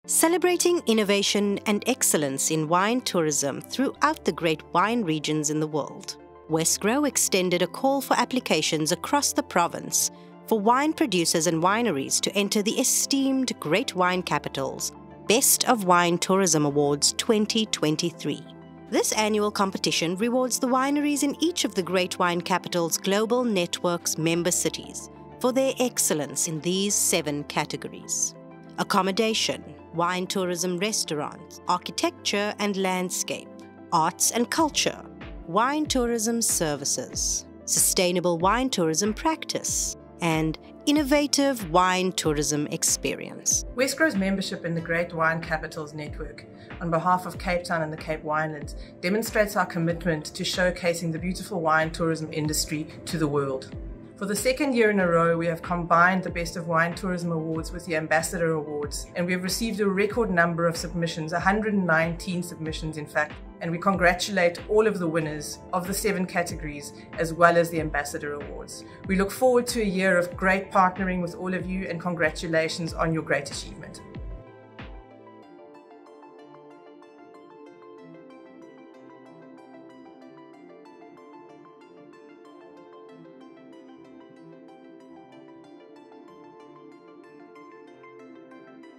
Celebrating innovation and excellence in wine tourism throughout the great wine regions in the world, Westgrow extended a call for applications across the province for wine producers and wineries to enter the esteemed Great Wine Capital's Best of Wine Tourism Awards 2023. This annual competition rewards the wineries in each of the Great Wine Capital's Global Network's member cities for their excellence in these 7 categories: accommodation, wine tourism restaurants, architecture and landscape, arts and culture, wine tourism services, sustainable wine tourism practice, and innovative wine tourism experience. Westgrow's membership in the Great Wine Capitals Network on behalf of Cape Town and the Cape Winelands demonstrates our commitment to showcasing the beautiful wine tourism industry to the world. For the 2nd year in a row, we have combined the Best of Wine Tourism Awards with the Ambassador Awards, and we have received a record number of submissions, 119 submissions in fact, and we congratulate all of the winners of the 7 categories as well as the Ambassador Awards. We look forward to a year of great partnering with all of you, and congratulations on your great achievement.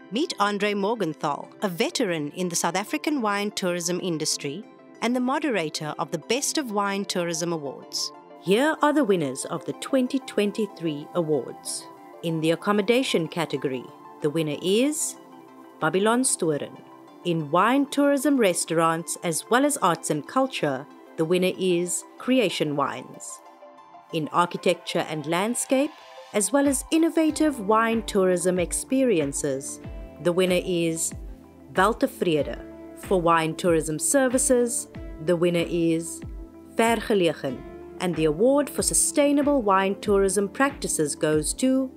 Meet Andre Morgenthal, a veteran in the South African wine tourism industry and the moderator of the Best of Wine Tourism Awards. Here are the winners of the 2023 awards. In the accommodation category, the winner is Babylon Storen. In wine tourism restaurants as well as arts and culture, the winner is Creation Wines. In architecture and landscape, as well as innovative wine tourism experiences, the winner is Weltevrede. For wine tourism services, the winner is Vergelegen, and the award for sustainable wine tourism practices goes to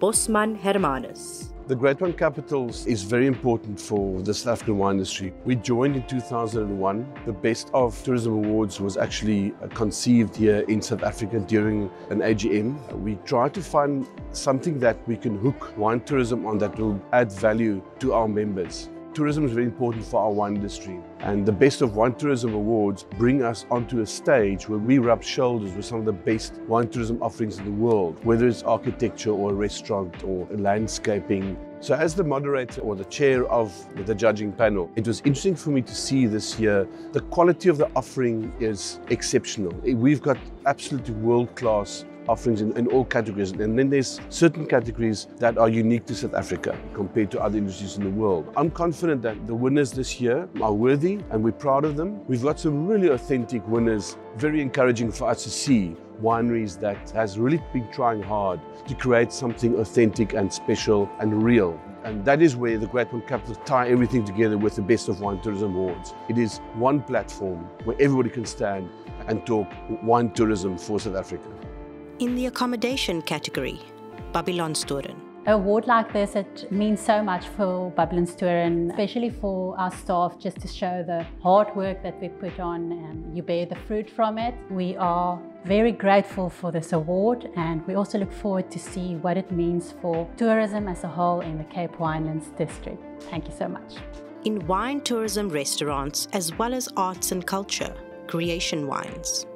Bosman Hermanus. The Great Wine Capitals is very important for the South African wine industry. We joined in 2001. The Best of Tourism Awards was actually conceived here in South Africa during an AGM. We tried to find something that we can hook wine tourism on that will add value to our members. Tourism is very important for our wine industry, and the Best of Wine Tourism Awards bring us onto a stage where we rub shoulders with some of the best wine tourism offerings in the world, whether it's architecture or a restaurant or landscaping. So as the moderator or the chair of the judging panel, it was interesting for me to see this year the quality of the offering is exceptional. We've got absolutely world-class offerings in all categories, and then there's certain categories that are unique to South Africa compared to other industries in the world. I'm confident that the winners this year are worthy and we're proud of them. We've got some really authentic winners, very encouraging for us to see wineries that has really been trying hard to create something authentic and special and real. And that is where the Great Wine Capitals tie everything together with the Best of Wine Tourism Awards. It is one platform where everybody can stand and talk wine tourism for South Africa. In the accommodation category, Babylon Storen. An award like this, it means so much for Babylon Storen, especially for our staff, just to show the hard work that we put on and you bear the fruit from it. We are very grateful for this award, and we also look forward to see what it means for tourism as a whole in the Cape Winelands district. Thank you so much. In wine tourism restaurants as well as arts and culture, Creation Wines.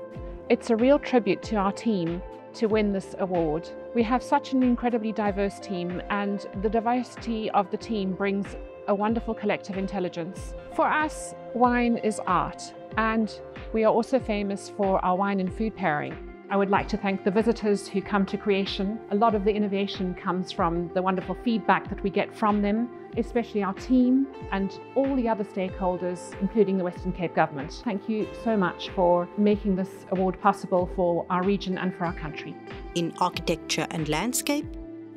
It's a real tribute to our team to win this award. We have such an incredibly diverse team, and the diversity of the team brings a wonderful collective intelligence. For us, wine is art, and we are also famous for our wine and food pairing. I would like to thank the visitors who come to Creation. A lot of the innovation comes from the wonderful feedback that we get from them, especially our team and all the other stakeholders, including the Western Cape Government. Thank you so much for making this award possible for our region and for our country. In architecture and landscape,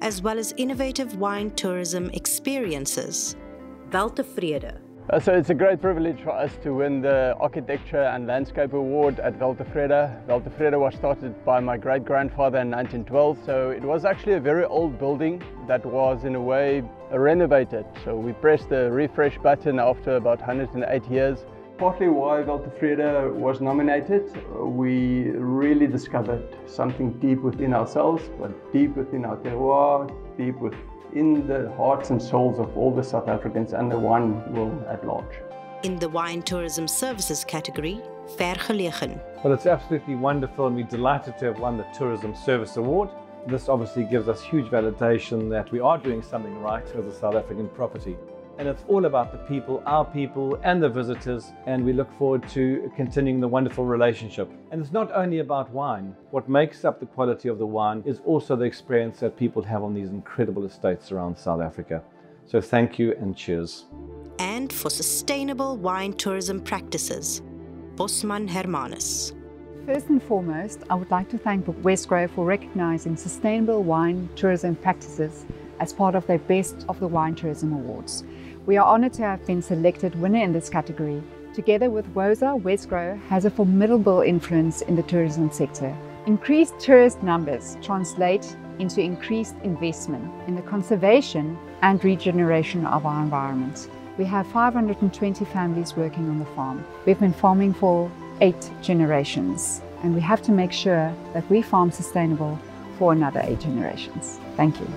as well as innovative wine tourism experiences, Weltevrede. So it's a great privilege for us to win the Architecture and Landscape Award at Weltevrede. Weltevrede was started by my great-grandfather in 1912, so it was actually a very old building that was in a way renovated. So we pressed the refresh button after about 108 years. Partly why Weltevrede was nominated, we really discovered something deep within ourselves, but deep within our terroir, deep in the hearts and souls of all the South Africans and the wine world at large. In the Wine Tourism Services category, Vergelegen. Well, it's absolutely wonderful and we're delighted to have won the Tourism Service Award. This obviously gives us huge validation that we are doing something right as a South African property. And it's all about the people, our people and the visitors, and we look forward to continuing the wonderful relationship. And it's not only about wine. What makes up the quality of the wine is also the experience that people have on these incredible estates around South Africa. So thank you and cheers. And for sustainable wine tourism practices, Bosman Hermanus. First and foremost, I would like to thank Wesgrow for recognizing sustainable wine tourism practices as part of their Best of the Wine Tourism Awards. We are honored to have been selected winner in this category. Together with WOSA, Wesgrow has a formidable influence in the tourism sector. Increased tourist numbers translate into increased investment in the conservation and regeneration of our environment. We have 520 families working on the farm. We've been farming for 8 generations, and we have to make sure that we farm sustainable for another 8 generations. Thank you.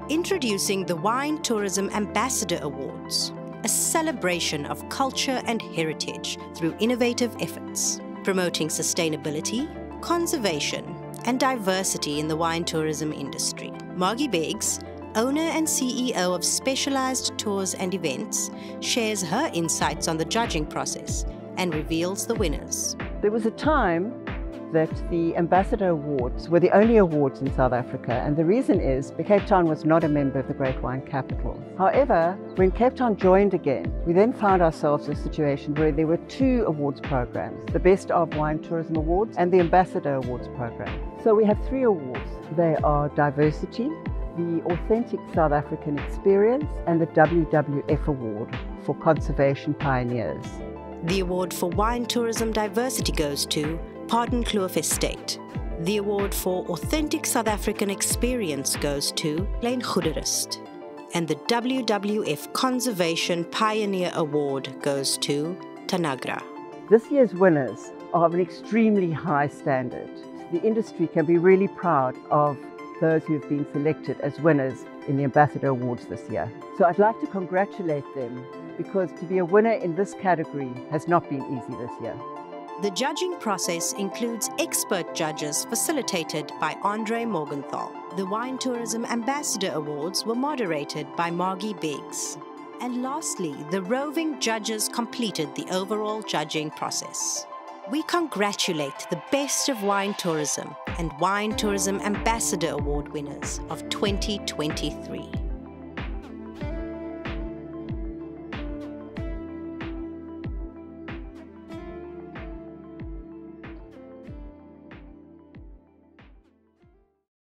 Introducing the Wine Tourism Ambassador Awards, a celebration of culture and heritage through innovative efforts, promoting sustainability, conservation, and diversity in the wine tourism industry. Margie Beggs, owner and CEO of Specialized Tours and Events, shares her insights on the judging process and reveals the winners. There was a time that the Ambassador Awards were the only awards in South Africa, and the reason is because Cape Town was not a member of the Great Wine Capital. However, when Cape Town joined again, we then found ourselves in a situation where there were 2 awards programs, the Best of Wine Tourism Awards and the Ambassador Awards program. So we have 3 awards. They are Diversity, the Authentic South African Experience, and the WWF Award for Conservation Pioneers. The award for Wine Tourism Diversity goes to Pardon Kloof Estate. The award for Authentic South African Experience goes to Lane Goederust. And the WWF Conservation Pioneer Award goes to Tanagra. This year's winners are of an extremely high standard. The industry can be really proud of those who have been selected as winners in the Ambassador Awards this year. So I'd like to congratulate them, because to be a winner in this category has not been easy this year. The judging process includes expert judges facilitated by Andre Morgenthal. The Wine Tourism Ambassador Awards were moderated by Margie Beggs. And lastly, the roving judges completed the overall judging process. We congratulate the Best of Wine Tourism and Wine Tourism Ambassador Award winners of 2023.